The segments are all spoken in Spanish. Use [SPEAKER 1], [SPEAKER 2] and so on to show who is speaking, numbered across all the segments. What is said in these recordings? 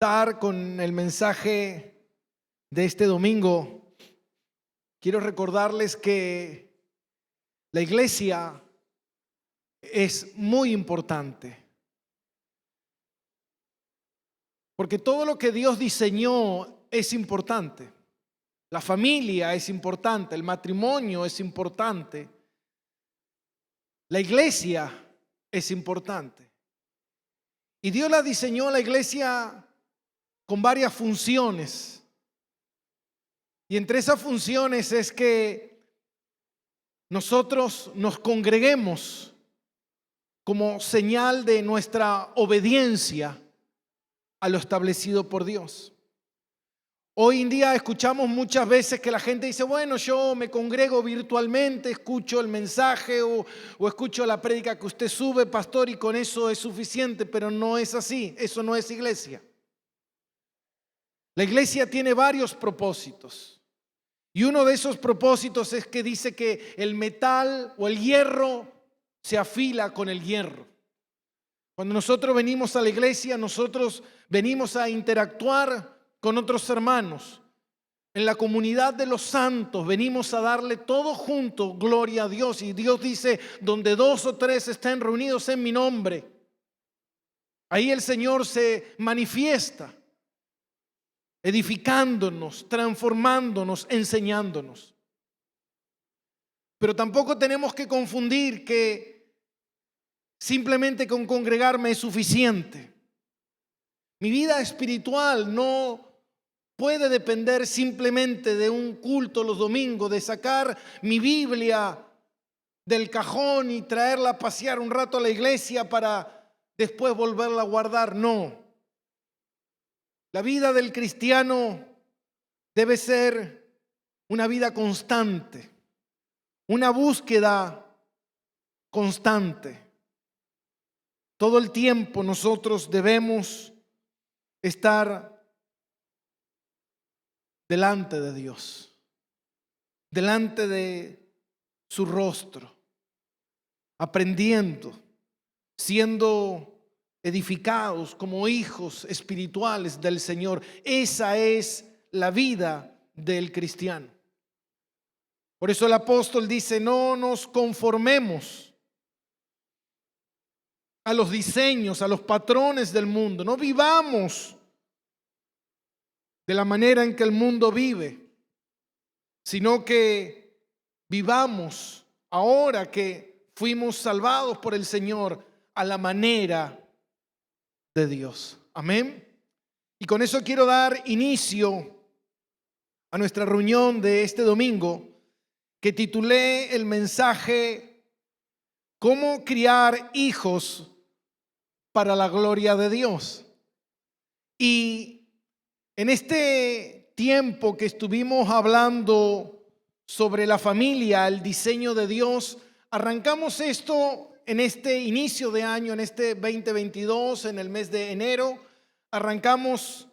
[SPEAKER 1] comenzar con el mensaje de este domingo, quiero recordarles que la iglesia es muy importante, porque todo lo que Dios diseñó es importante. La familia es importante, el matrimonio es importante, la iglesia es importante. Y Dios la diseñó, la iglesia, con varias funciones. Y entre esas funciones es que nosotros nos congreguemos como señal de nuestra obediencia a lo establecido por Dios. Hoy en día escuchamos muchas veces que la gente dice, bueno, yo me congrego virtualmente, escucho el mensaje o escucho la prédica que usted sube, pastor, y con eso es suficiente, pero no es así, eso no es iglesia. La iglesia tiene varios propósitos y uno de esos propósitos es que dice que el metal o el hierro se afila con el hierro. Cuando nosotros venimos a la iglesia, nosotros venimos a interactuar con otros hermanos. En la comunidad de los santos venimos a darle todo junto gloria a Dios. Y Dios dice, donde 2 o 3 estén reunidos en mi nombre, ahí el Señor se manifiesta, edificándonos, transformándonos, enseñándonos. Pero tampoco tenemos que confundir que simplemente con congregarme es suficiente. Mi vida espiritual no puede depender simplemente de un culto los domingos, de sacar mi Biblia del cajón y traerla a pasear un rato a la iglesia para después volverla a guardar. No. La vida del cristiano debe ser una vida constante, una búsqueda constante. Todo el tiempo nosotros debemos estar delante de Dios, delante de su rostro, aprendiendo, siendo edificados como hijos espirituales del Señor. Esa es la vida del cristiano. Por eso el apóstol dice, no nos conformemos a los diseños, a los patrones del mundo. No vivamos de la manera en que el mundo vive, sino que vivamos ahora que fuimos salvados por el Señor a la manera de Dios. Amén. Y con eso quiero dar inicio a nuestra reunión de este domingo, que titulé el mensaje ¿Cómo criar hijos para la gloria de Dios? Y en este tiempo que estuvimos hablando sobre la familia, el diseño de Dios, arrancamos esto en este inicio de año, en este 2022, en el mes de enero, arrancamos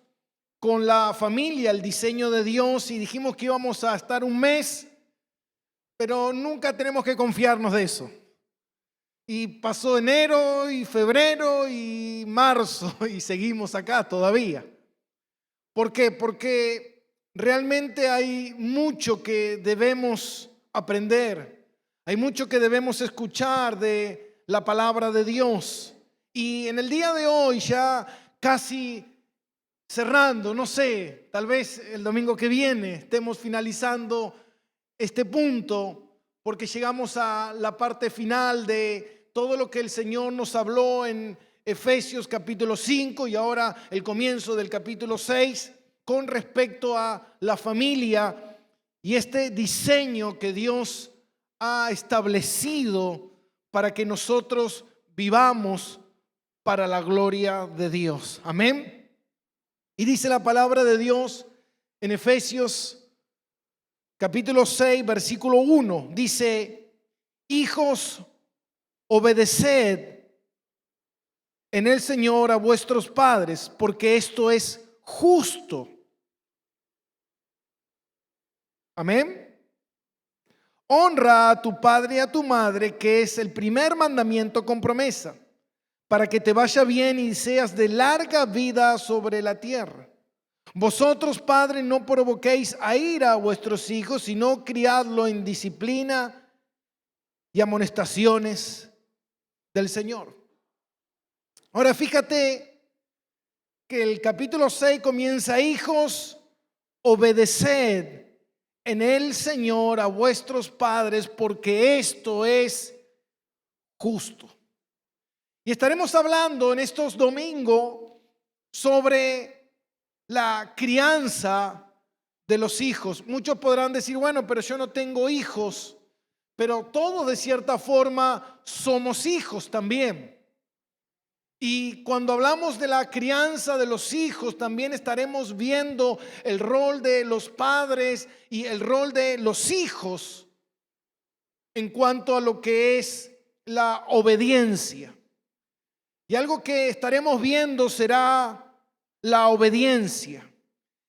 [SPEAKER 1] con la familia, el diseño de Dios, y dijimos que íbamos a estar un mes, pero nunca tenemos que confiarnos de eso. Y pasó enero y febrero y marzo y seguimos acá todavía. ¿Por qué? Porque realmente hay mucho que debemos aprender, hay mucho que debemos escuchar de la palabra de Dios. Y en el día de hoy, ya casi cerrando, no sé, tal vez el domingo que viene estemos finalizando este punto, porque llegamos a la parte final de todo lo que el Señor nos habló en Efesios capítulo 5 y ahora el comienzo del capítulo 6 con respecto a la familia y este diseño que Dios ha establecido para que nosotros vivamos para la gloria de Dios. Amén. Y dice la palabra de Dios en Efesios capítulo 6 versículo 1, dice: hijos, obedeced en el Señor a vuestros padres, porque esto es justo. Amén. Honra a tu padre y a tu madre, que es el primer mandamiento con promesa, para que te vaya bien y seas de larga vida sobre la tierra. Vosotros, padres, no provoquéis a ira a vuestros hijos, sino criadlo en disciplina y amonestaciones del Señor. Ahora fíjate que el capítulo 6 comienza: hijos, obedeced en el Señor a vuestros padres, porque esto es justo. Y estaremos hablando en estos domingos sobre la crianza de los hijos. Muchos podrán decir, bueno, pero yo no tengo hijos, pero todos de cierta forma somos hijos también. Y cuando hablamos de la crianza de los hijos, también estaremos viendo el rol de los padres y el rol de los hijos en cuanto a lo que es la obediencia. Y algo que estaremos viendo será la obediencia.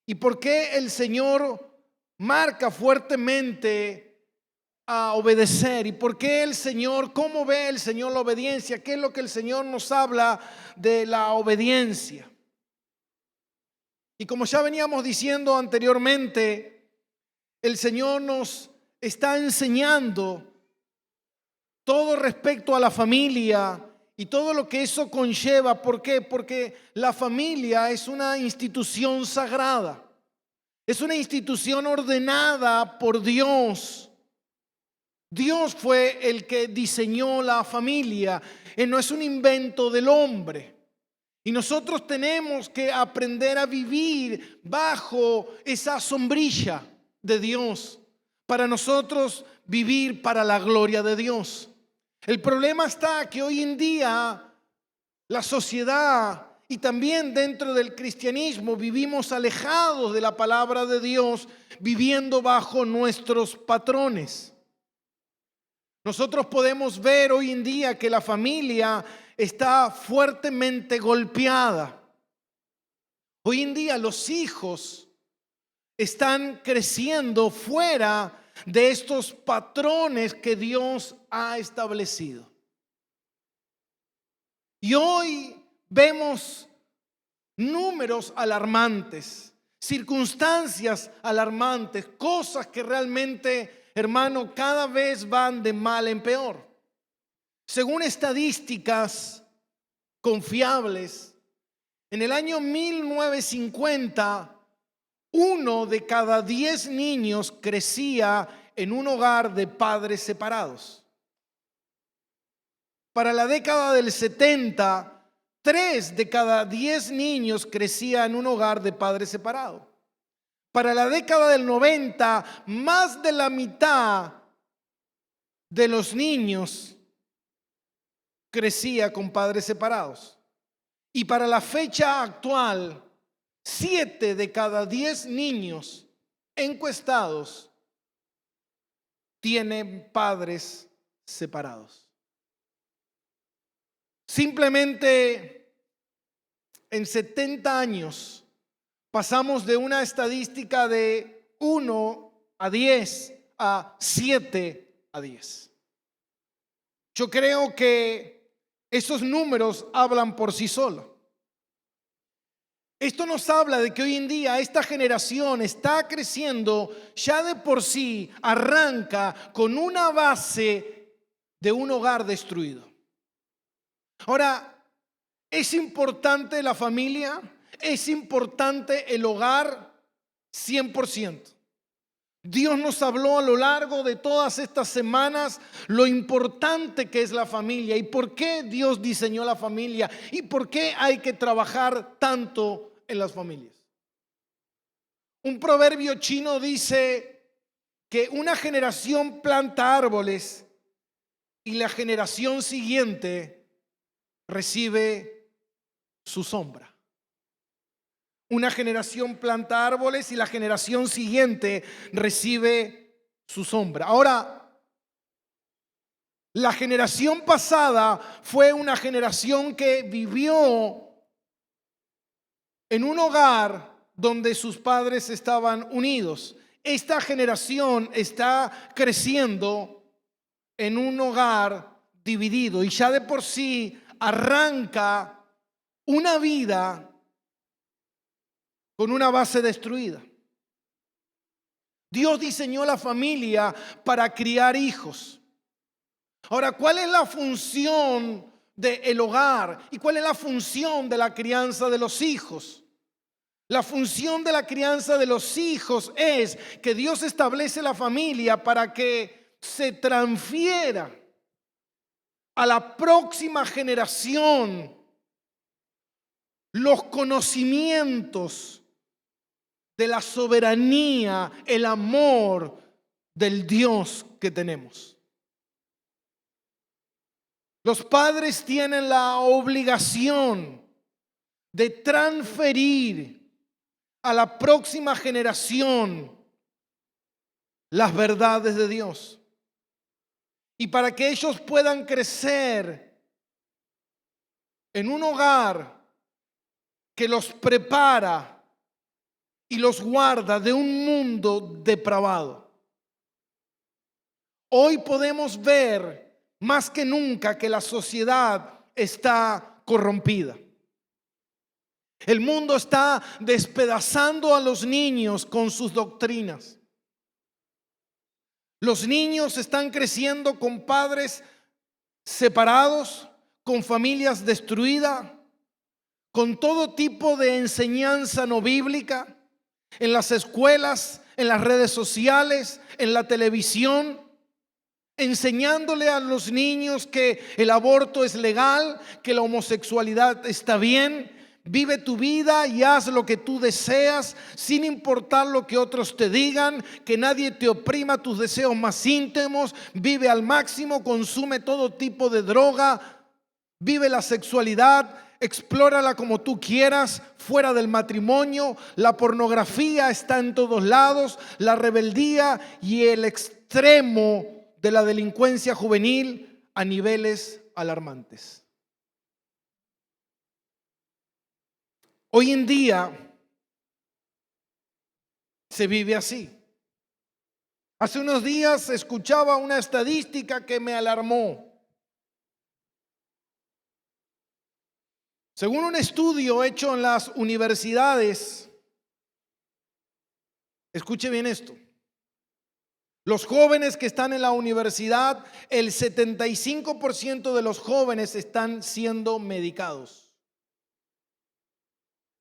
[SPEAKER 1] ¿Y por qué el Señor marca fuertemente a obedecer? ¿Y por qué el Señor, cómo ve el Señor la obediencia? ¿Qué es lo que el Señor nos habla de la obediencia? Y como ya veníamos diciendo anteriormente, el Señor nos está enseñando todo respecto a la familia y todo lo que eso conlleva. ¿Por qué? Porque la familia es una institución sagrada. Es una institución ordenada por Dios. Dios fue el que diseñó la familia. No es un invento del hombre. Y nosotros tenemos que aprender a vivir bajo esa sombrilla de Dios, para nosotros vivir para la gloria de Dios. El problema está que hoy en día la sociedad y también dentro del cristianismo vivimos alejados de la palabra de Dios, viviendo bajo nuestros patrones. Nosotros podemos ver hoy en día que la familia está fuertemente golpeada. Hoy en día los hijos están creciendo fuera de estos patrones que Dios ha establecido. Y hoy vemos números alarmantes, circunstancias alarmantes, cosas que realmente, hermano, cada vez van de mal en peor. Según estadísticas confiables, en el año 1950, 1 de cada 10 niños crecía en un hogar de padres separados. Para la década del 70, 3 de cada 10 niños crecía en un hogar de padres separados. Para la década del 90, más de la mitad de los niños crecía con padres separados. Y para la fecha actual, 7 de cada 10 niños encuestados tienen padres separados. Simplemente en 70 años pasamos de una estadística de 1 a 10 a 7 a 10. Yo creo que esos números hablan por sí solos. Esto nos habla de que hoy en día esta generación está creciendo, ya de por sí arranca con una base de un hogar destruido. Ahora, ¿es importante la familia? ¿Es importante el hogar? 100%. Dios nos habló a lo largo de todas estas semanas lo importante que es la familia y por qué Dios diseñó la familia y por qué hay que trabajar tanto en las familias. Un proverbio chino dice que una generación planta árboles y la generación siguiente recibe su sombra. Una generación planta árboles y la generación siguiente recibe su sombra. Ahora, la generación pasada fue una generación que vivió en un hogar donde sus padres estaban unidos. Esta generación está creciendo en un hogar dividido y ya de por sí arranca una vida con una base destruida. Dios diseñó la familia para criar hijos. Ahora, ¿cuál es la función del hogar? ¿Y cuál es la función de la crianza de los hijos? La función de la crianza de los hijos es que Dios establece la familia para que se transfiera a la próxima generación los conocimientos de la soberanía, el amor del Dios que tenemos. Los padres tienen la obligación de transferir a la próxima generación las verdades de Dios. Y para que ellos puedan crecer en un hogar que los prepara y los guarda de un mundo depravado. Hoy podemos ver más que nunca que la sociedad está corrompida. El mundo está despedazando a los niños con sus doctrinas. Los niños están creciendo con padres separados, con familias destruidas, con todo tipo de enseñanza no bíblica, en las escuelas, en las redes sociales, en la televisión, enseñándole a los niños que el aborto es legal, que la homosexualidad está bien. Vive tu vida y haz lo que tú deseas sin importar lo que otros te digan, que nadie te oprima tus deseos más íntimos. Vive al máximo, consume todo tipo de droga, vive la sexualidad, explórala como tú quieras, fuera del matrimonio. La pornografía está en todos lados, la rebeldía y el extremo de la delincuencia juvenil a niveles alarmantes. Hoy en día se vive así. Hace unos días escuchaba una estadística que me alarmó. Según un estudio hecho en las universidades, escuche bien esto, los jóvenes que están en la universidad, el 75% de los jóvenes están siendo medicados.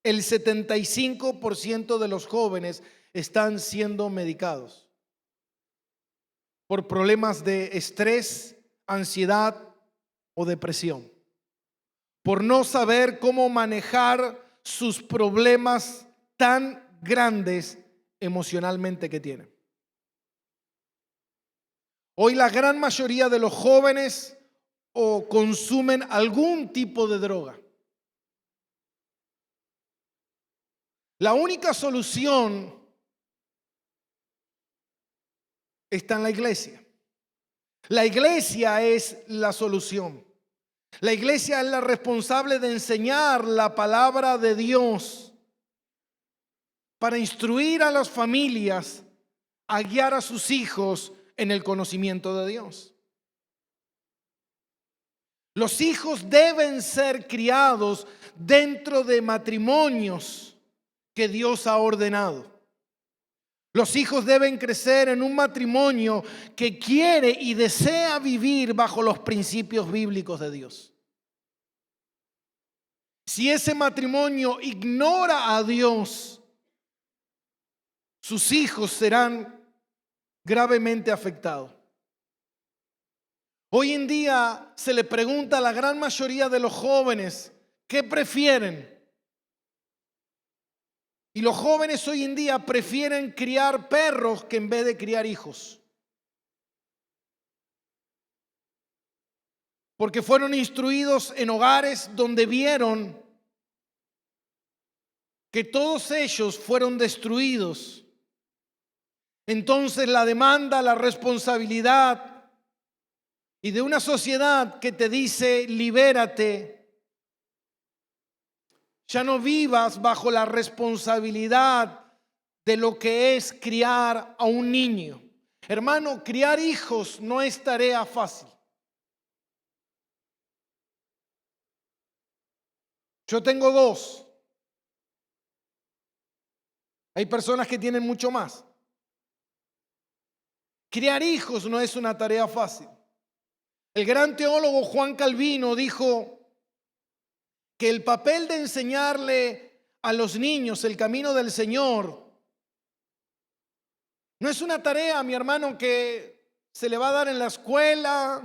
[SPEAKER 1] El 75% de los jóvenes están siendo medicados por problemas de estrés, ansiedad o depresión, por no saber cómo manejar sus problemas tan grandes emocionalmente que tienen. Hoy la gran mayoría de los jóvenes o consumen algún tipo de droga. La única solución está en la iglesia. La iglesia es la solución. La iglesia es la responsable de enseñar la palabra de Dios para instruir a las familias a guiar a sus hijos en el conocimiento de Dios. Los hijos deben ser criados dentro de matrimonios que Dios ha ordenado. Los hijos deben crecer en un matrimonio que quiere y desea vivir bajo los principios bíblicos de Dios. Si ese matrimonio ignora a Dios, sus hijos serán gravemente afectados. Hoy en día se le pregunta a la gran mayoría de los jóvenes, ¿qué prefieren? Y los jóvenes hoy en día prefieren criar perros que en vez de criar hijos. Porque fueron instruidos en hogares donde vieron que todos ellos fueron destruidos. Entonces la demanda, la responsabilidad y de una sociedad que te dice libérate. Ya no vivas bajo la responsabilidad de lo que es criar a un niño. Hermano, criar hijos no es tarea fácil. Yo tengo dos. Hay personas que tienen mucho más. Criar hijos no es una tarea fácil. El gran teólogo Juan Calvino dijo que el papel de enseñarle a los niños el camino del Señor no es una tarea, mi hermano, que se le va a dar en la escuela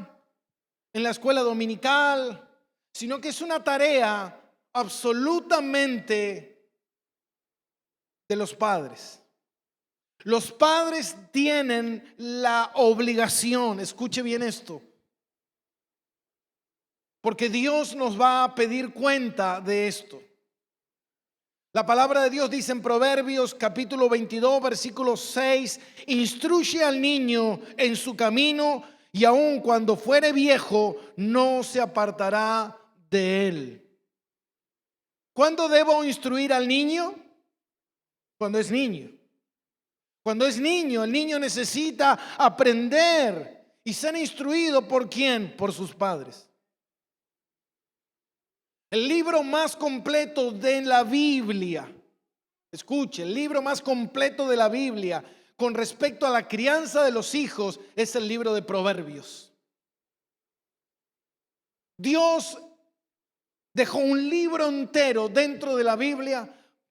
[SPEAKER 1] dominical, sino que es una tarea absolutamente de los padres. Los padres tienen la obligación, escuche bien esto, porque Dios nos va a pedir cuenta de esto. La palabra de Dios dice en Proverbios capítulo 22, versículo 6, instruye al niño en su camino y aun cuando fuere viejo no se apartará de él. ¿Cuándo debo instruir al niño? Cuando es niño. Cuando es niño, el niño necesita aprender y ser instruido ¿por quién? Por sus padres. El libro más completo de la Biblia, escuche, el libro más completo de la Biblia con respecto a la crianza de los hijos es el libro de Proverbios. Dios dejó un libro entero dentro de la Biblia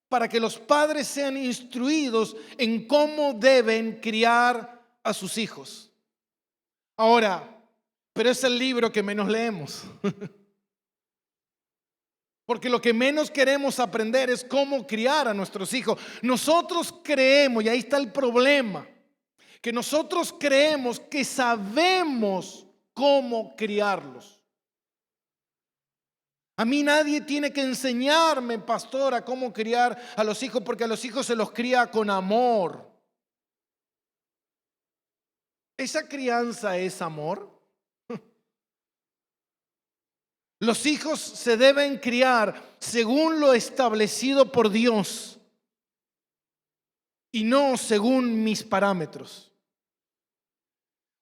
[SPEAKER 1] para que los padres sean instruidos en cómo deben criar a sus hijos. Ahora, pero es el libro que menos leemos. Porque lo que menos queremos aprender es cómo criar a nuestros hijos. Nosotros creemos, y ahí está el problema, que nosotros creemos que sabemos cómo criarlos. A mí nadie tiene que enseñarme, pastora, cómo criar a los hijos, porque a los hijos se los cría con amor. ¿Esa crianza es amor? Los hijos se deben criar según lo establecido por Dios y no según mis parámetros.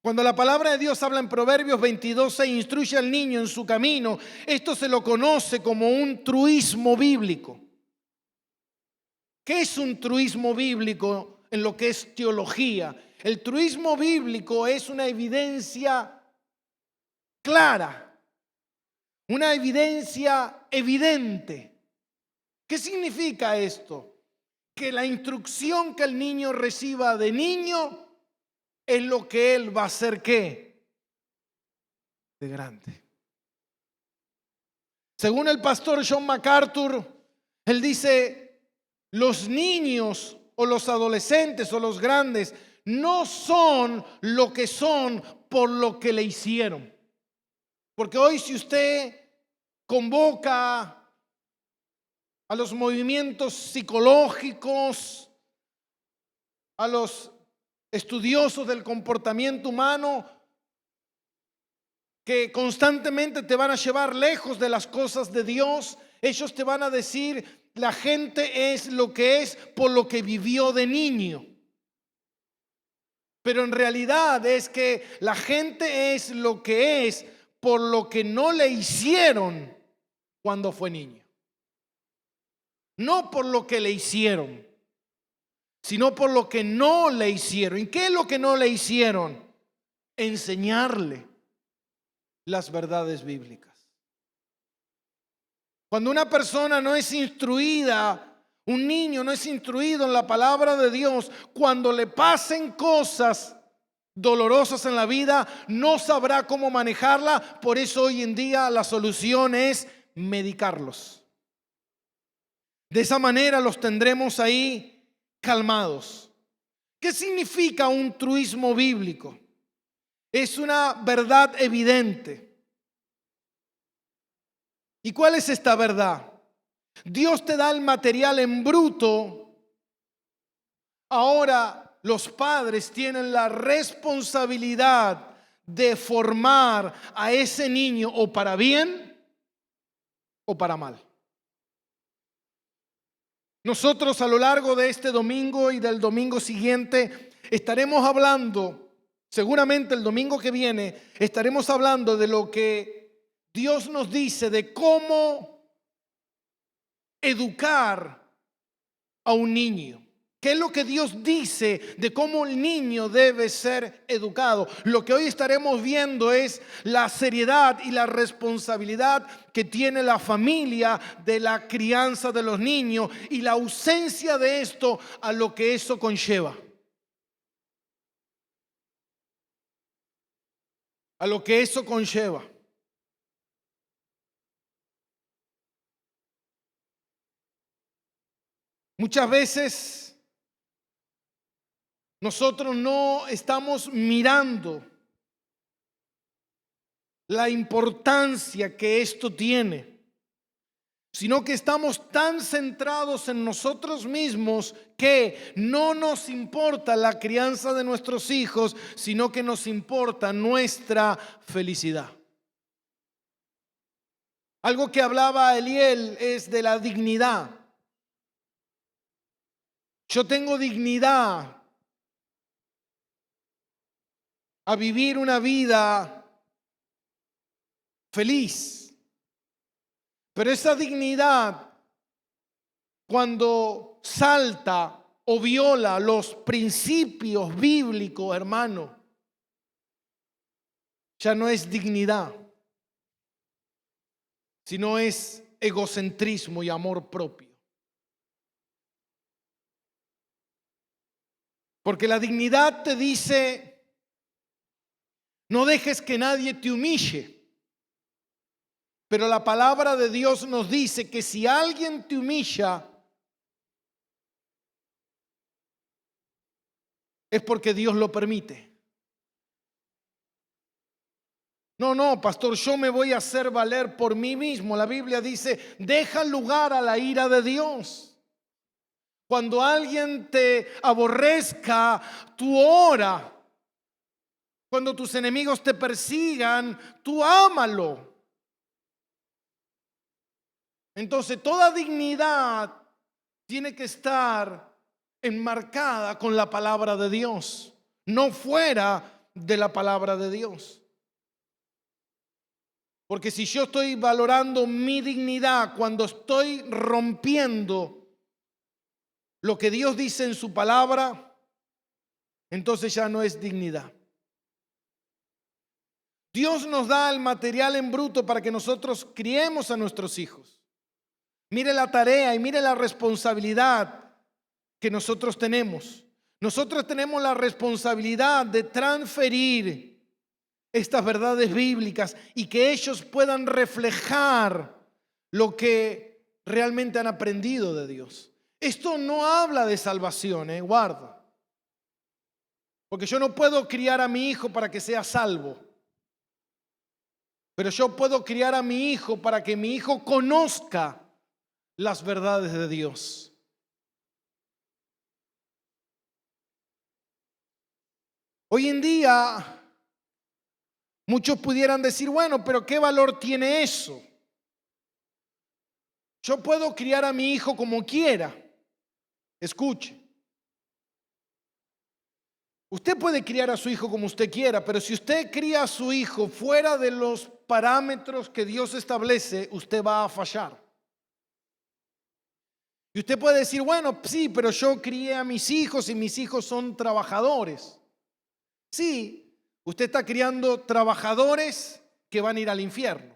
[SPEAKER 1] Cuando la palabra de Dios habla en Proverbios 22, se instruye al niño en su camino, esto se lo conoce como un truismo bíblico. ¿Qué es un truismo bíblico en lo que es teología? El truismo bíblico es una evidencia clara, una evidencia evidente. ¿Qué significa esto? Que la instrucción que el niño reciba de niño es lo que él va a hacer, ¿qué? De grande. Según el pastor John MacArthur, él dice, los niños o los adolescentes o los grandes no son lo que son por lo que le hicieron. Porque hoy si usted convoca a los movimientos psicológicos, a los estudiosos del comportamiento humano, que constantemente te van a llevar lejos de las cosas de Dios, ellos te van a decir, la gente es lo que es por lo que vivió de niño. Pero en realidad es que la gente es lo que es por lo que no le hicieron cuando fue niño. No por lo que le hicieron, sino por lo que no le hicieron. ¿Y qué es lo que no le hicieron? Enseñarle las verdades bíblicas. Cuando una persona no es instruida, un niño no es instruido en la palabra de Dios, cuando le pasen cosas dolorosas en la vida, no sabrá cómo manejarla. Por eso hoy en día la solución es medicarlos. De esa manera los tendremos ahí calmados. ¿Qué significa un truismo bíblico? Es una verdad evidente. ¿Y cuál es esta verdad? Dios te da el material en bruto. Ahora los padres tienen la responsabilidad de formar a ese niño o para bien o para mal. Nosotros a lo largo de este domingo y del domingo siguiente estaremos hablando, seguramente el domingo que viene, estaremos hablando de lo que Dios nos dice, de cómo educar a un niño? ¿Qué es lo que Dios dice de cómo el niño debe ser educado? Lo que hoy estaremos viendo es la seriedad y la responsabilidad que tiene la familia de la crianza de los niños y la ausencia de esto a lo que eso conlleva. A lo que eso conlleva. Muchas veces nosotros no estamos mirando la importancia que esto tiene, sino que estamos tan centrados en nosotros mismos que no nos importa la crianza de nuestros hijos, sino que nos importa nuestra felicidad. Algo que hablaba Eliel es de la dignidad. Yo tengo dignidad a vivir una vida feliz. Pero esa dignidad, cuando salta o viola los principios bíblicos, hermano, ya no es dignidad, sino es egocentrismo y amor propio. Porque la dignidad te dice: no dejes que nadie te humille. Pero la palabra de Dios nos dice que si alguien te humilla, es porque Dios lo permite. No, pastor, yo me voy a hacer valer por mí mismo. La Biblia dice: deja lugar a la ira de Dios. Cuando alguien te aborrezca, tú ora. Cuando tus enemigos te persigan, tú ámalo. Entonces, toda dignidad tiene que estar enmarcada con la palabra de Dios, no fuera de la palabra de Dios. Porque si yo estoy valorando mi dignidad cuando estoy rompiendo lo que Dios dice en su palabra, entonces ya no es dignidad. Dios nos da el material en bruto para que nosotros criemos a nuestros hijos. Mire la tarea y mire la responsabilidad que nosotros tenemos. Nosotros tenemos la responsabilidad de transferir estas verdades bíblicas y que ellos puedan reflejar lo que realmente han aprendido de Dios. Esto no habla de salvación, guarda. Porque yo no puedo criar a mi hijo para que sea salvo. Pero yo puedo criar a mi hijo para que mi hijo conozca las verdades de Dios. Hoy en día muchos pudieran decir: bueno, pero ¿qué valor tiene eso? Yo puedo criar a mi hijo como quiera. Escuche. Usted puede criar a su hijo como usted quiera, pero si usted cría a su hijo fuera de los parámetros que Dios establece, usted va a fallar. Y usted puede decir: bueno, sí, pero yo crié a mis hijos y mis hijos son trabajadores. Sí, usted está criando trabajadores que van a ir al infierno.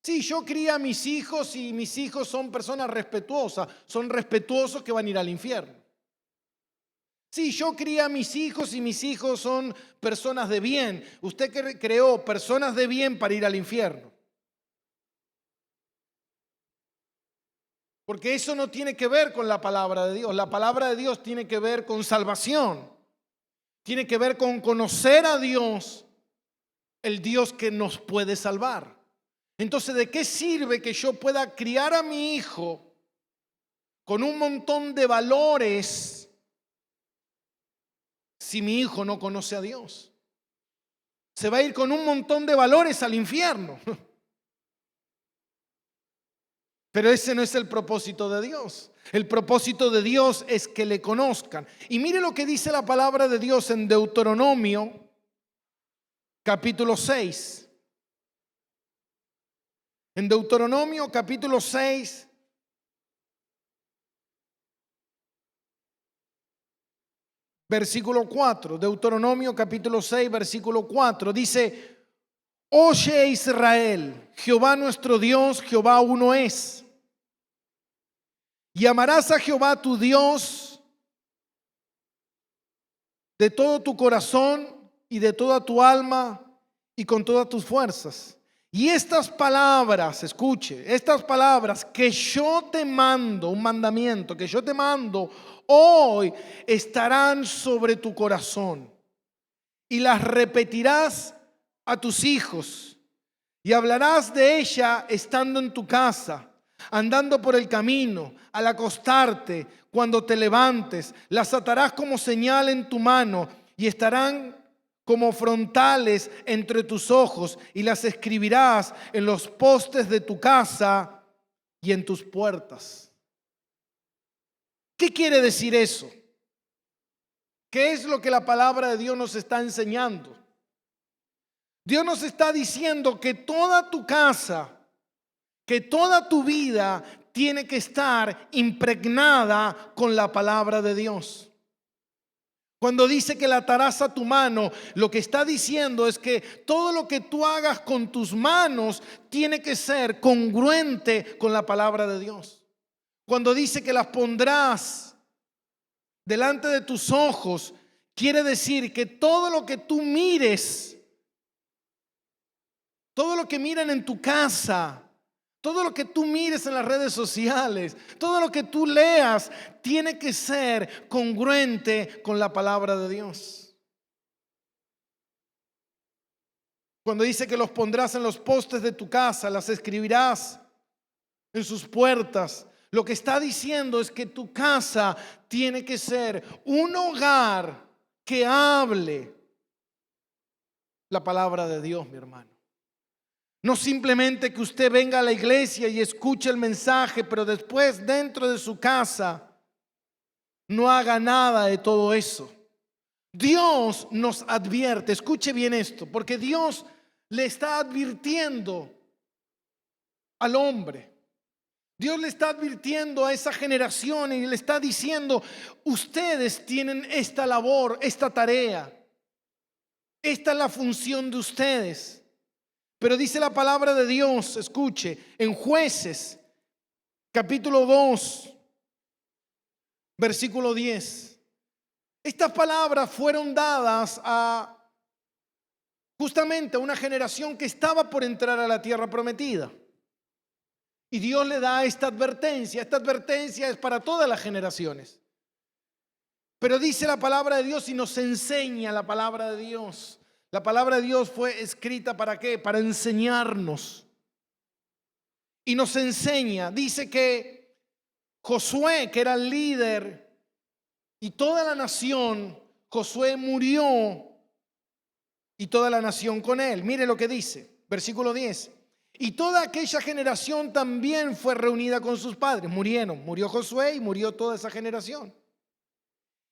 [SPEAKER 1] Sí, yo crié a mis hijos y mis hijos son personas respetuosas, son respetuosos que van a ir al infierno. Sí, yo crié a mis hijos y mis hijos son personas de bien. Usted creó personas de bien para ir al infierno. Porque eso no tiene que ver con la palabra de Dios. La palabra de Dios tiene que ver con salvación. Tiene que ver con conocer a Dios, el Dios que nos puede salvar. Entonces, ¿de qué sirve que yo pueda criar a mi hijo con un montón de valores si mi hijo no conoce a Dios? Se va a ir con un montón de valores al infierno. Pero ese no es el propósito de Dios. El propósito de Dios es que le conozcan. Y mire lo que dice la palabra de Dios en Deuteronomio, capítulo 6. En Deuteronomio, capítulo 6, versículo 4, Deuteronomio capítulo 6, versículo 4, dice: oye Israel, Jehová nuestro Dios, Jehová uno es. Y amarás a Jehová tu Dios de todo tu corazón y de toda tu alma y con todas tus fuerzas. Y estas palabras, escuche, estas palabras que yo te mando, un mandamiento que yo te mando hoy, estarán sobre tu corazón. Y las repetirás a tus hijos. Y hablarás de ella estando en tu casa, andando por el camino, al acostarte, cuando te levantes. Las atarás como señal en tu mano y estarán como frontales entre tus ojos, y las escribirás en los postes de tu casa y en tus puertas. ¿Qué quiere decir eso? ¿Qué es lo que la palabra de Dios nos está enseñando? Dios nos está diciendo que toda tu casa, que toda tu vida tiene que estar impregnada con la palabra de Dios. Cuando dice que la atarás a tu mano, lo que está diciendo es que todo lo que tú hagas con tus manos tiene que ser congruente con la palabra de Dios. Cuando dice que las pondrás delante de tus ojos, quiere decir que todo lo que tú mires, todo lo que miran en tu casa, todo lo que tú mires en las redes sociales, todo lo que tú leas, tiene que ser congruente con la palabra de Dios. Cuando dice que los pondrás en los postes de tu casa, las escribirás en sus puertas, lo que está diciendo es que tu casa tiene que ser un hogar que hable la palabra de Dios, mi hermano. No simplemente que usted venga a la iglesia y escuche el mensaje, pero después dentro de su casa no haga nada de todo eso. Dios nos advierte, escuche bien esto, porque Dios le está advirtiendo al hombre. Dios le está advirtiendo a esa generación y le está diciendo: ustedes tienen esta labor, esta tarea. Esta es la función de ustedes. Pero dice la palabra de Dios, escuche, en Jueces, capítulo 2, versículo 10. Estas palabras fueron dadas a justamente a una generación que estaba por entrar a la tierra prometida. Y Dios le da esta advertencia. Esta advertencia es para todas las generaciones. Pero dice la palabra de Dios y nos enseña la palabra de Dios. La palabra de Dios fue escrita ¿para qué? Para enseñarnos. Y nos enseña. Dice que Josué, que era el líder, y toda la nación, Josué murió y toda la nación con él. Mire lo que dice, versículo 10. Y toda aquella generación también fue reunida con sus padres. Murió Josué y murió toda esa generación.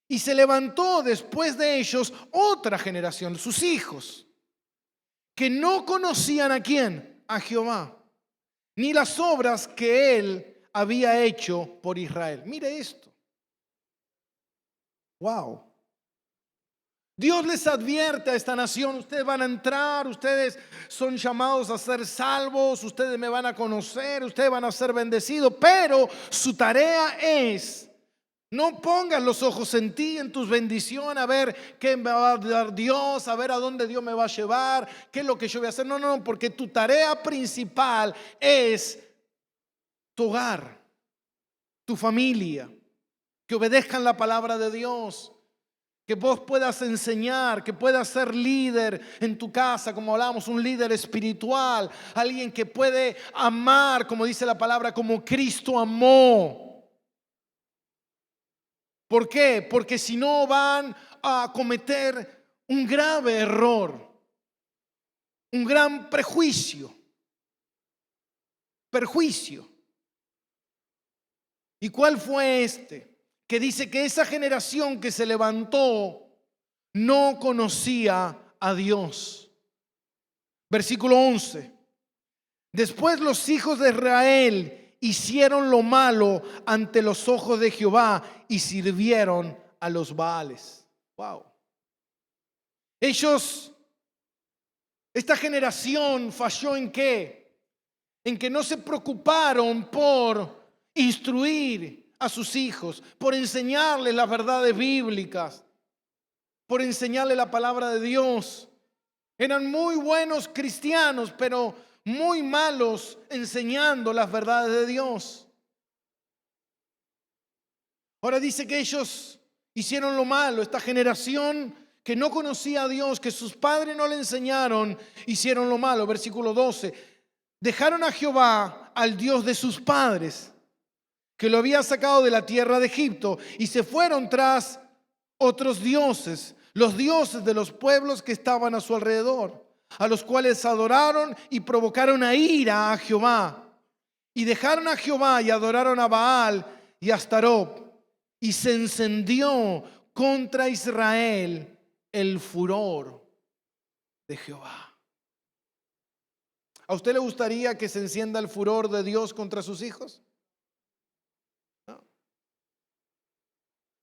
[SPEAKER 1] Y se levantó después de ellos otra generación, sus hijos, que no conocían ¿a quién? A Jehová, ni las obras que él había hecho por Israel. Mire esto. Wow. Dios les advierte a esta nación: ustedes van a entrar, ustedes son llamados a ser salvos, ustedes me van a conocer, ustedes van a ser bendecidos, pero su tarea es: no pongas los ojos en ti, en tus bendiciones, a ver qué me va a dar Dios, a ver a dónde Dios me va a llevar, qué es lo que yo voy a hacer. No, porque tu tarea principal es tu hogar, tu familia, que obedezcan la palabra de Dios, que vos puedas enseñar, que puedas ser líder en tu casa, como hablamos, un líder espiritual, alguien que puede amar, como dice la palabra, como Cristo amó. ¿Por qué? Porque si no van a cometer un grave error, un gran perjuicio. ¿Y cuál fue este? Que dice que esa generación que se levantó no conocía a Dios. Versículo 11. Después los hijos de Israel hicieron lo malo ante los ojos de Jehová y sirvieron a los Baales. Wow. Esta generación falló ¿en qué? En que no se preocuparon por instruir a sus hijos, por enseñarles las verdades bíblicas, por enseñarles la palabra de Dios. Eran muy buenos cristianos, pero muy malos enseñando las verdades de Dios. Ahora dice que ellos hicieron lo malo. Esta generación que no conocía a Dios, que sus padres no le enseñaron, hicieron lo malo. Versículo 12. Dejaron a Jehová, al Dios de sus padres, que lo había sacado de la tierra de Egipto, y se fueron tras otros dioses, los dioses de los pueblos que estaban a su alrededor, a los cuales adoraron y provocaron a ira a Jehová. Y dejaron a Jehová y adoraron a Baal y a Astarot. Y se encendió contra Israel el furor de Jehová. ¿A usted le gustaría que se encienda el furor de Dios contra sus hijos?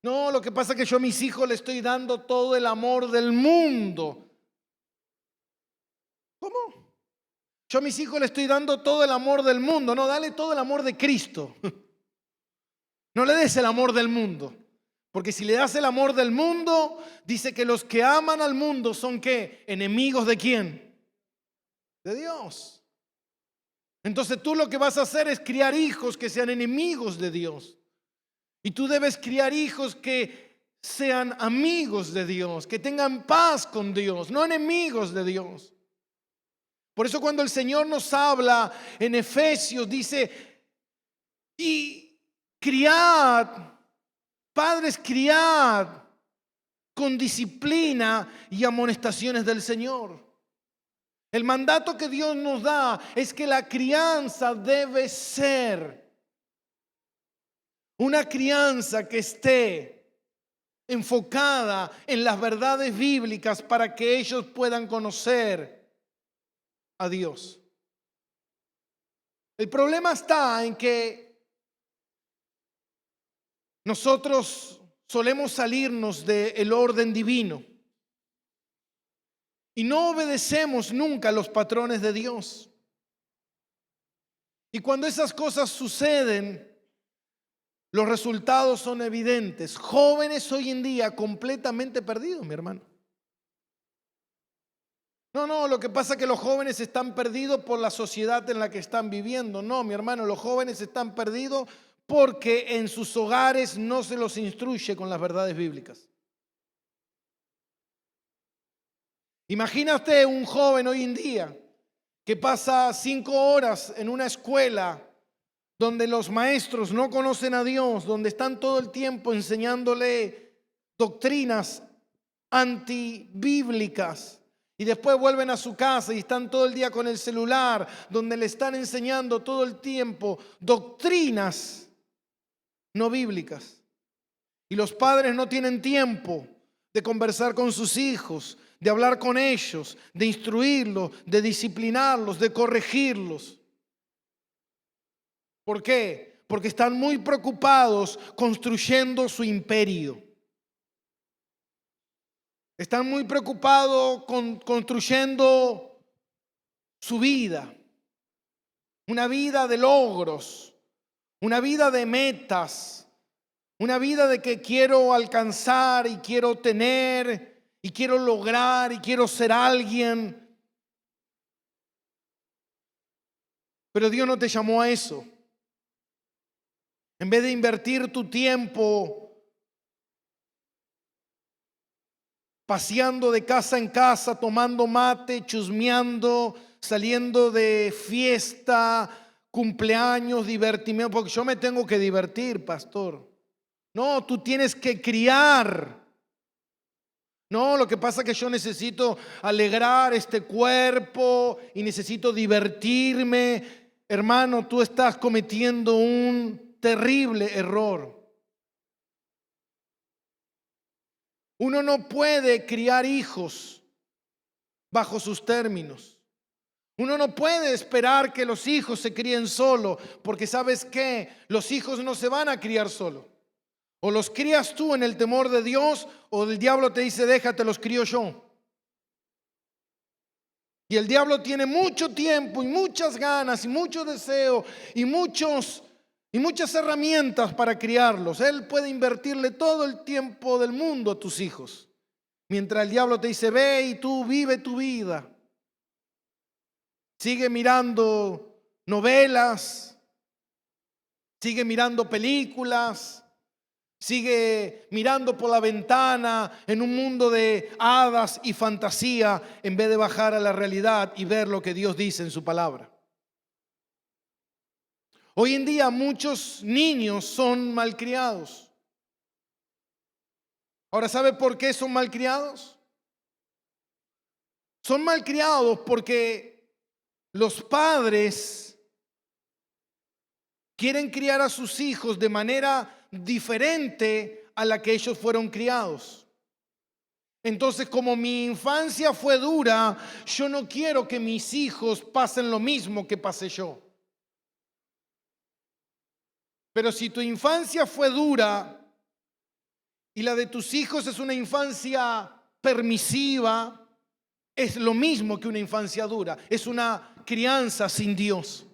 [SPEAKER 1] No, lo que pasa es que yo a mis hijos le estoy dando todo el amor del mundo. ¿Cómo? Yo a mis hijos le estoy dando todo el amor del mundo. No, dale todo el amor de Cristo. No le des el amor del mundo. Porque si le das el amor del mundo, dice que los que aman al mundo son ¿qué? ¿Enemigos de quién? De Dios. Entonces tú lo que vas a hacer es criar hijos que sean enemigos de Dios. Y tú debes criar hijos que sean amigos de Dios, que tengan paz con Dios, no enemigos de Dios. Por eso cuando el Señor nos habla en Efesios, dice, y criad, padres, criad con disciplina y amonestaciones del Señor. El mandato que Dios nos da es que la crianza debe ser una crianza que esté enfocada en las verdades bíblicas para que ellos puedan conocer a Dios. El problema está en que nosotros solemos salirnos del orden divino y no obedecemos nunca los patrones de Dios. Y cuando esas cosas suceden, los resultados son evidentes. Jóvenes hoy en día completamente perdidos, mi hermano. No, lo que pasa es que los jóvenes están perdidos por la sociedad en la que están viviendo. No, mi hermano, los jóvenes están perdidos porque en sus hogares no se los instruye con las verdades bíblicas. Imagínate un joven hoy en día que pasa 5 horas en una escuela donde los maestros no conocen a Dios, donde están todo el tiempo enseñándole doctrinas antibíblicas, y después vuelven a su casa y están todo el día con el celular, donde le están enseñando todo el tiempo doctrinas no bíblicas. Y los padres no tienen tiempo de conversar con sus hijos, de hablar con ellos, de instruirlos, de disciplinarlos, de corregirlos. ¿Por qué? Porque están muy preocupados construyendo su imperio. Están muy preocupados construyendo su vida. Una vida de logros, una vida de metas, una vida de que quiero alcanzar y quiero tener y quiero lograr y quiero ser alguien. Pero Dios no te llamó a eso. En vez de invertir tu tiempo paseando de casa en casa, tomando mate, chusmeando, saliendo de fiesta, cumpleaños, divertimiento, porque yo me tengo que divertir, pastor. No, tú tienes que criar. No, lo que pasa es que yo necesito alegrar este cuerpo y necesito divertirme. Hermano, tú estás cometiendo un terrible error. Uno no puede criar hijos bajo sus términos. Uno no puede esperar que los hijos se críen solos, porque ¿sabes qué? Los hijos no se van a criar solos. O los crías tú en el temor de Dios, o el diablo te dice, déjate, los crío yo. Y el diablo tiene mucho tiempo y muchas ganas y mucho deseo y muchas herramientas para criarlos. Él puede invertirle todo el tiempo del mundo a tus hijos. Mientras el diablo te dice, ve y tú vive tu vida. Sigue mirando novelas, sigue mirando películas, sigue mirando por la ventana en un mundo de hadas y fantasía en vez de bajar a la realidad y ver lo que Dios dice en su palabra. Hoy en día muchos niños son malcriados. Ahora, ¿sabe por qué son malcriados? Son malcriados porque los padres quieren criar a sus hijos de manera diferente a la que ellos fueron criados. Entonces, como mi infancia fue dura, yo no quiero que mis hijos pasen lo mismo que pasé yo. Pero si tu infancia fue dura y la de tus hijos es una infancia permisiva, es lo mismo que una infancia dura. Es una crianza sin Dios.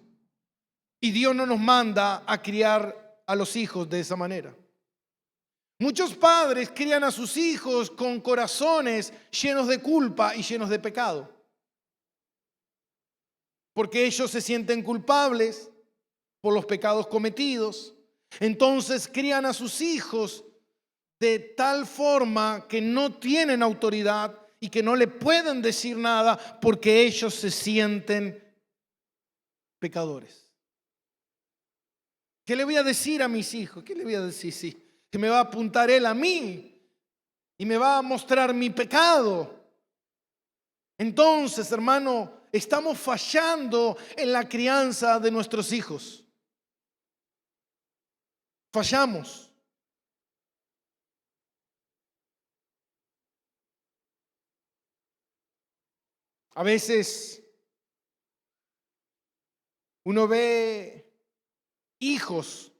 [SPEAKER 1] Y Dios no nos manda a criar a los hijos de esa manera. Muchos padres crían a sus hijos con corazones llenos de culpa y llenos de pecado. Porque ellos se sienten culpables por los pecados cometidos. Entonces crían a sus hijos de tal forma que no tienen autoridad y que no le pueden decir nada porque ellos se sienten pecadores. ¿Qué le voy a decir a mis hijos? ¿Qué le voy a decir? Sí, que me va a apuntar él a mí y me va a mostrar mi pecado. Entonces, hermano, estamos fallando en la crianza de nuestros hijos. Fallamos. A veces uno ve hijos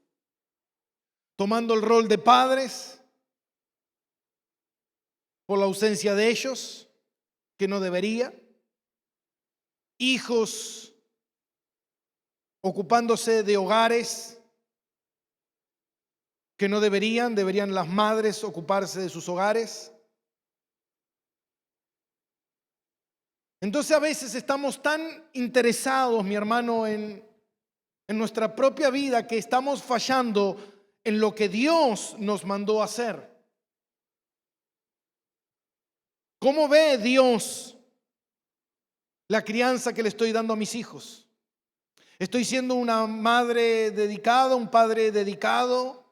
[SPEAKER 1] tomando el rol de padres por la ausencia de ellos, que no debería. Hijos ocupándose de hogares que no deberían las madres ocuparse de sus hogares. Entonces a veces estamos tan interesados, mi hermano, en nuestra propia vida que estamos fallando en lo que Dios nos mandó a hacer. ¿Cómo ve Dios la crianza que le estoy dando a mis hijos? ¿Estoy siendo una madre dedicada, un padre dedicado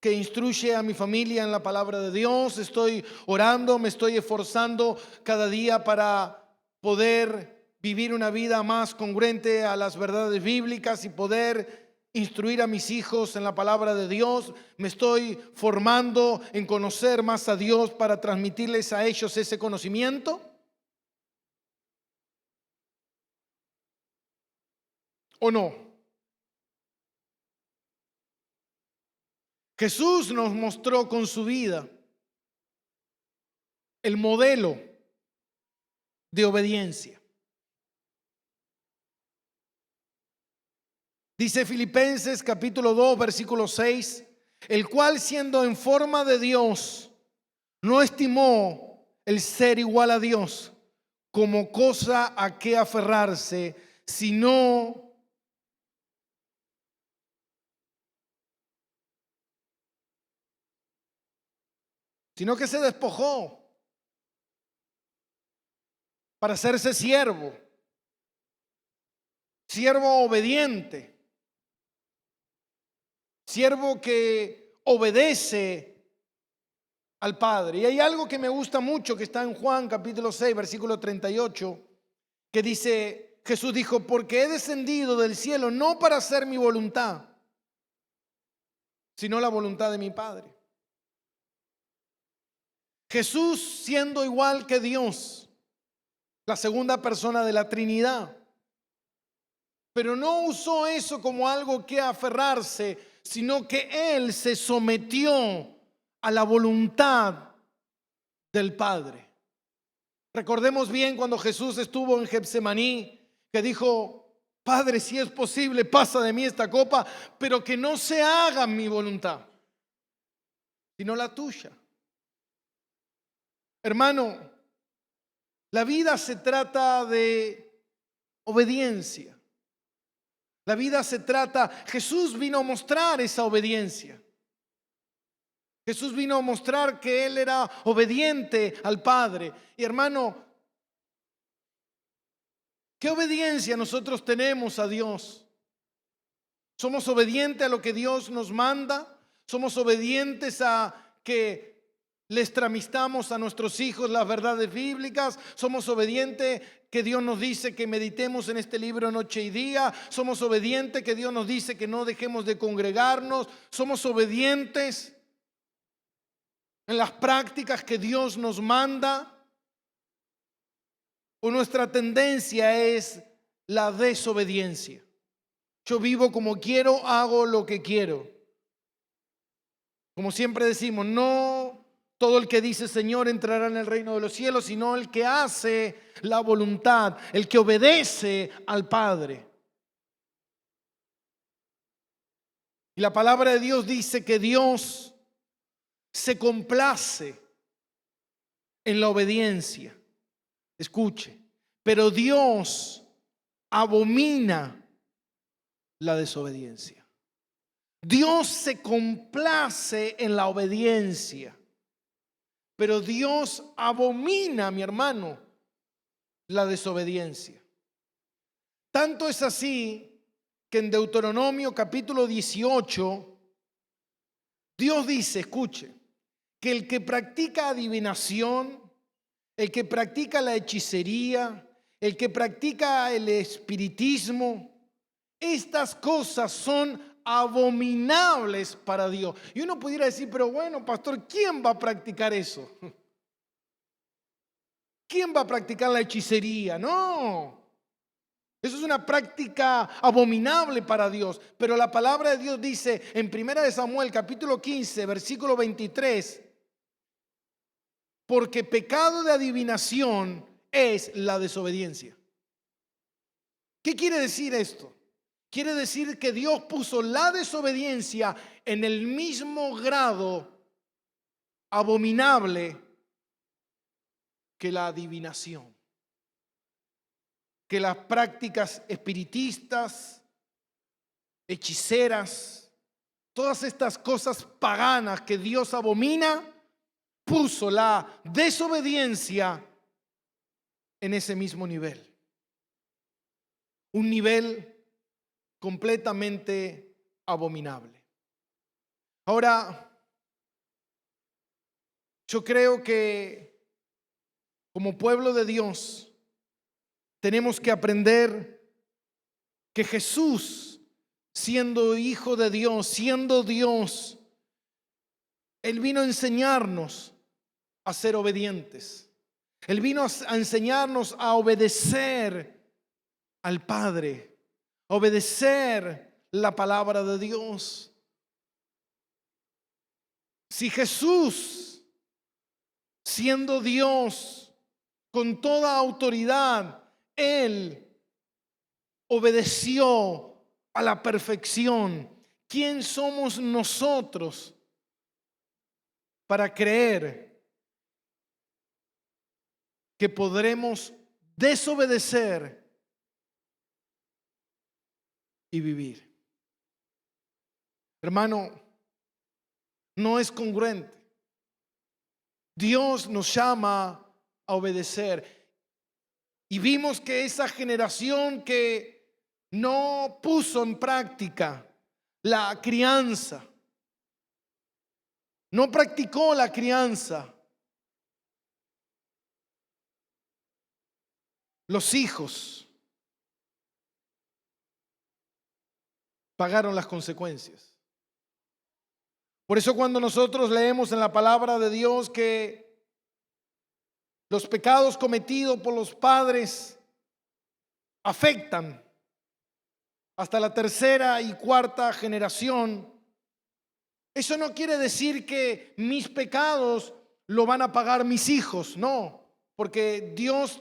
[SPEAKER 1] que instruye a mi familia en la palabra de Dios? ¿Estoy orando, me estoy esforzando cada día para poder vivir una vida más congruente a las verdades bíblicas y poder instruir a mis hijos en la palabra de Dios? ¿Me estoy formando en conocer más a Dios para transmitirles a ellos ese conocimiento? ¿O no? Jesús nos mostró con su vida el modelo de obediencia. Dice Filipenses capítulo 2, versículo 6, el cual siendo en forma de Dios, no estimó el ser igual a Dios como cosa a que aferrarse, sino que se despojó para hacerse siervo obediente, siervo que obedece al Padre. Y hay algo que me gusta mucho que está en Juan capítulo 6, versículo 38, que dice, Jesús dijo, porque he descendido del cielo no para hacer mi voluntad, sino la voluntad de mi Padre. Jesús, siendo igual que Dios, la segunda persona de la Trinidad, pero no usó eso como algo que aferrarse, sino que Él se sometió a la voluntad del Padre. Recordemos bien cuando Jesús estuvo en Getsemaní, que dijo: Padre, si es posible, pasa de mí esta copa, pero que no se haga mi voluntad, sino la tuya. Hermano, la vida se trata de obediencia. La vida se trata, Jesús vino a mostrar esa obediencia. Jesús vino a mostrar que Él era obediente al Padre. Y hermano, ¿qué obediencia nosotros tenemos a Dios? ¿Somos obedientes a lo que Dios nos manda? ¿Somos obedientes a que les transmitamos a nuestros hijos las verdades bíblicas? ¿Somos obedientes que Dios nos dice que meditemos en este libro noche y día? ¿Somos obedientes que Dios nos dice que no dejemos de congregarnos? ¿Somos obedientes en las prácticas que Dios nos manda? ¿O nuestra tendencia es la desobediencia? Yo vivo como quiero, hago lo que quiero. Como siempre decimos, no todo el que dice Señor entrará en el reino de los cielos, sino el que hace la voluntad, el que obedece al Padre. Y la palabra de Dios dice que Dios se complace en la obediencia. Escuche, pero Dios abomina la desobediencia. Dios se complace en la obediencia, pero Dios abomina, mi hermano, la desobediencia. Tanto es así que en Deuteronomio capítulo 18, Dios dice, escuche, que el que practica adivinación, el que practica la hechicería, el que practica el espiritismo, estas cosas son abominables para Dios. Y uno pudiera decir, pero bueno, pastor, ¿quién va a practicar eso? ¿Quién va a practicar la hechicería? No, eso es una práctica abominable para Dios. Pero la palabra de Dios dice en 1 Samuel capítulo 15, versículo 23, porque pecado de adivinación es la desobediencia. ¿Qué quiere decir esto? Quiere decir que Dios puso la desobediencia en el mismo grado abominable que la adivinación, que las prácticas espiritistas, hechiceras, todas estas cosas paganas que Dios abomina, puso la desobediencia en ese mismo nivel. Un nivel completamente abominable. Ahora, yo creo que como pueblo de Dios tenemos que aprender que Jesús, siendo hijo de Dios, siendo Dios, Él vino a enseñarnos a ser obedientes. Él vino a enseñarnos a obedecer al Padre, a obedecer la palabra de Dios. Si Jesús, siendo Dios, con toda autoridad, Él obedeció a la perfección, ¿quién somos nosotros para creer que podremos desobedecer y vivir? Hermano, no es congruente. Dios nos llama a obedecer. Y vimos que esa generación que no puso en práctica la crianza, no practicó la crianza, los hijos pagaron las consecuencias. Por eso cuando nosotros leemos en la palabra de Dios que los pecados cometidos por los padres afectan hasta la tercera y cuarta generación, Eso no quiere decir que mis pecados lo van a pagar mis hijos, no, porque Dios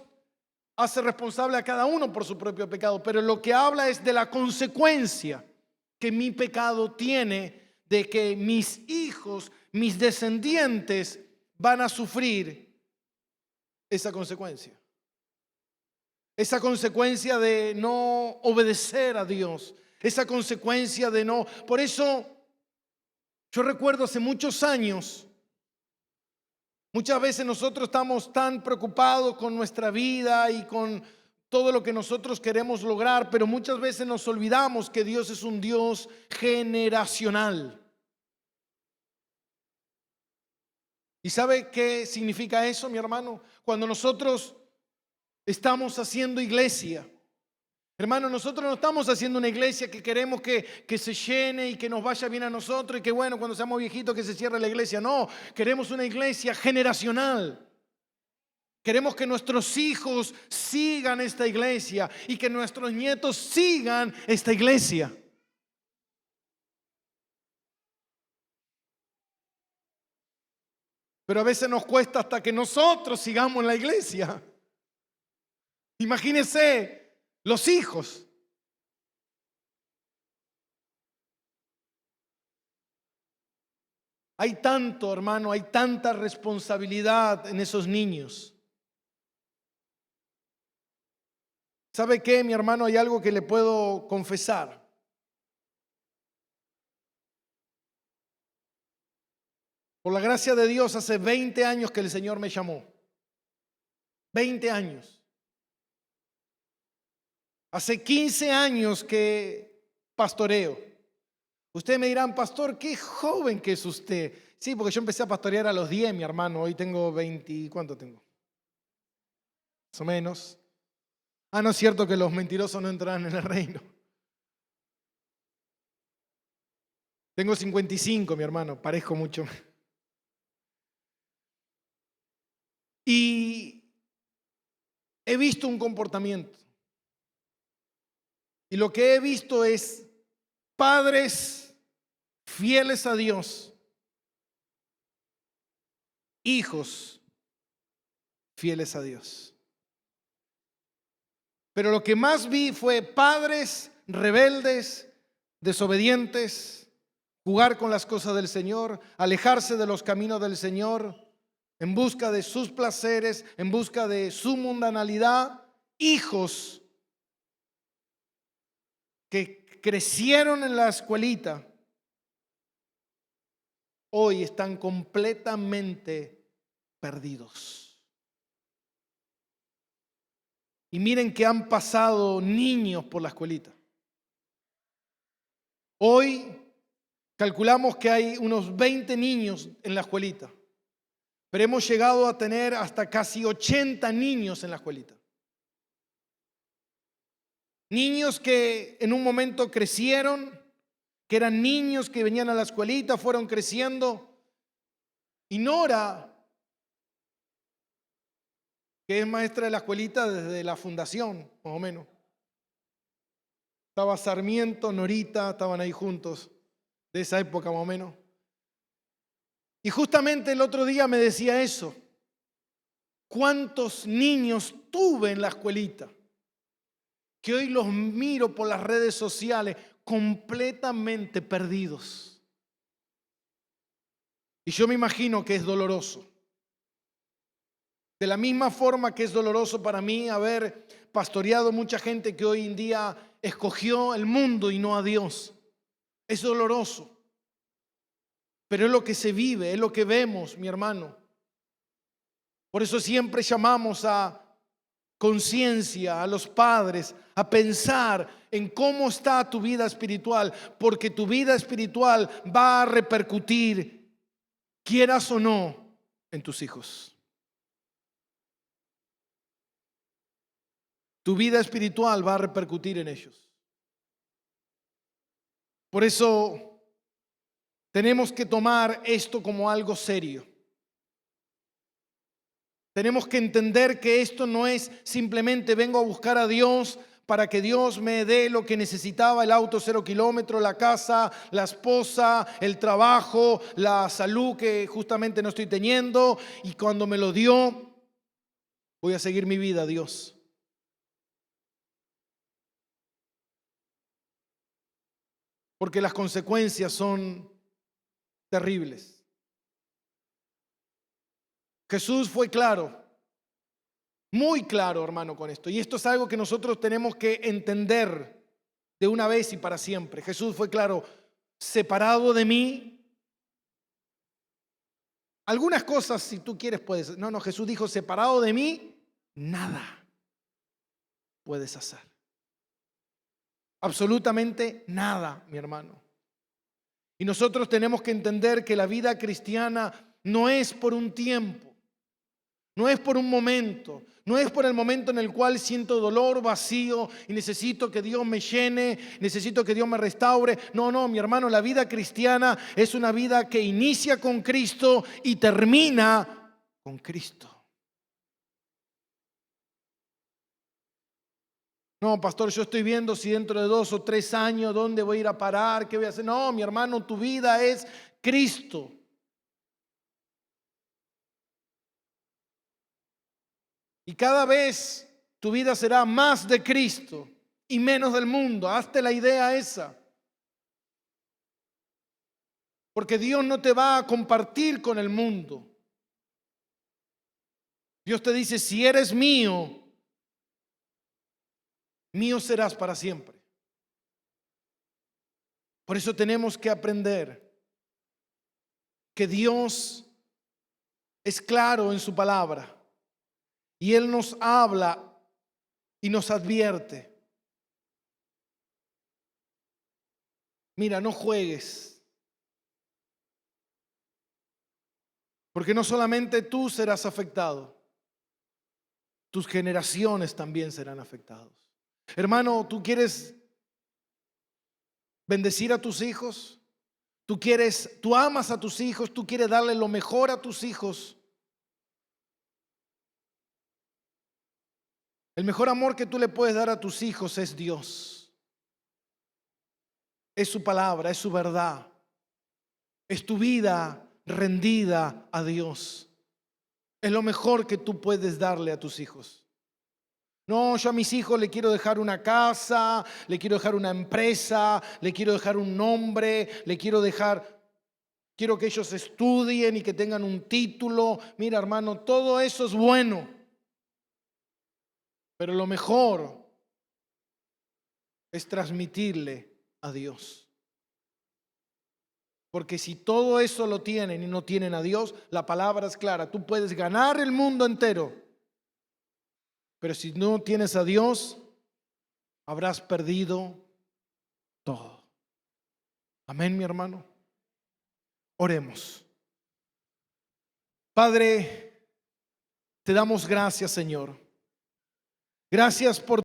[SPEAKER 1] hace responsable a cada uno por su propio pecado, pero lo que habla es de la consecuencia que mi pecado tiene, de que mis hijos, mis descendientes van a sufrir esa consecuencia. Esa consecuencia de no obedecer a Dios, esa consecuencia de no. Por eso yo recuerdo hace muchos años, muchas veces nosotros estamos tan preocupados con nuestra vida y con todo lo que nosotros queremos lograr, pero muchas veces nos olvidamos que Dios es un Dios generacional. ¿Y sabe qué significa eso, mi hermano? Cuando nosotros estamos haciendo iglesia, hermano, nosotros no estamos haciendo una iglesia que queremos que se llene y que nos vaya bien a nosotros y que bueno, cuando seamos viejitos que se cierre la iglesia. No, queremos una iglesia generacional. Queremos que nuestros hijos sigan esta iglesia y que nuestros nietos sigan esta iglesia. Pero a veces nos cuesta hasta que nosotros sigamos en la iglesia. Imagínense los hijos. Hay tanto, hermano, hay tanta responsabilidad en esos niños. ¿Sabe qué, mi hermano? Hay algo que le puedo confesar. Por la gracia de Dios, hace 20 años que el Señor me llamó. 20 años. Hace 15 años que pastoreo. Ustedes me dirán, pastor, qué joven que es usted. Sí, porque yo empecé a pastorear a los 10, mi hermano. Hoy tengo 20, ¿cuánto tengo? Más o menos. Ah, no es cierto que los mentirosos no entrarán en el reino. Tengo 55, mi hermano, parezco mucho. Y he visto un comportamiento. Y lo que he visto es padres fieles a Dios, hijos fieles a Dios. Pero lo que más vi fue padres rebeldes, desobedientes, jugar con las cosas del Señor, alejarse de los caminos del Señor, en busca de sus placeres, en busca de su mundanalidad. Hijos que crecieron en la escuelita, hoy están completamente perdidos. Y miren que han pasado niños por la escuelita. Hoy calculamos que hay unos 20 niños en la escuelita, pero hemos llegado a tener hasta casi 80 niños en la escuelita. Niños que en un momento crecieron, que eran niños que venían a la escuelita, fueron creciendo. Y Nora, que es maestra de la escuelita desde la fundación, más o menos. Estaba Sarmiento, Norita, estaban ahí juntos, de esa época más o menos. Y justamente el otro día me decía eso. ¿Cuántos niños tuve en la escuelita? Que hoy los miro por las redes sociales completamente perdidos. Y yo me imagino que es doloroso. De la misma forma que es doloroso para mí haber pastoreado mucha gente que hoy en día escogió el mundo y no a Dios. Es doloroso. Pero es lo que se vive, es lo que vemos, mi hermano. Por eso siempre llamamos a conciencia, a los padres, a pensar en cómo está tu vida espiritual, porque tu vida espiritual va a repercutir, quieras o no, en tus hijos. Tu vida espiritual va a repercutir en ellos. Por eso tenemos que tomar esto como algo serio. Tenemos que entender que esto no es simplemente vengo a buscar a Dios para que Dios me dé lo que necesitaba: el auto 0 kilómetros, la casa, la esposa, el trabajo, la salud que justamente no estoy teniendo. Y cuando me lo dio, voy a seguir mi vida, Dios. Porque las consecuencias son terribles. Jesús fue claro, muy claro, hermano, con esto. Y esto es algo que nosotros tenemos que entender de una vez y para siempre. Jesús fue claro: separado de mí. Algunas cosas, si tú quieres, puedes. No, Jesús dijo: separado de mí, nada puedes hacer. Absolutamente nada, mi hermano. Y nosotros tenemos que entender que la vida cristiana no es por un tiempo, no es por un momento, no es por el momento en el cual siento dolor, vacío y necesito que Dios me llene, necesito que Dios me restaure. No, mi hermano, la vida cristiana es una vida que inicia con Cristo y termina con Cristo. No, pastor, yo estoy viendo si dentro de 2 o 3 años dónde voy a ir a parar, qué voy a hacer. No, mi hermano, tu vida es Cristo. Y cada vez tu vida será más de Cristo y menos del mundo. Hazte la idea esa. Porque Dios no te va a compartir con el mundo. Dios te dice: si eres mío, mío serás para siempre. Por eso tenemos que aprender que Dios es claro en su palabra y Él nos habla y nos advierte. Mira, no juegues, porque no solamente tú serás afectado, tus generaciones también serán afectados. Hermano, ¿tú quieres bendecir a tus hijos? Tú amas a tus hijos, tú quieres darle lo mejor a tus hijos. El mejor amor que tú le puedes dar a tus hijos es Dios. Es su palabra, es su verdad. Es tu vida rendida a Dios. Es lo mejor que tú puedes darle a tus hijos. No, yo a mis hijos le quiero dejar una casa, le quiero dejar una empresa, le quiero dejar un nombre, quiero que ellos estudien y que tengan un título. Mira, hermano, todo eso es bueno. Pero lo mejor es transmitirle a Dios. Porque si todo eso lo tienen y no tienen a Dios, la palabra es clara: tú puedes ganar el mundo entero, pero si no tienes a Dios, habrás perdido todo. Amén, mi hermano. Oremos. Padre, te damos gracias, Señor. Gracias por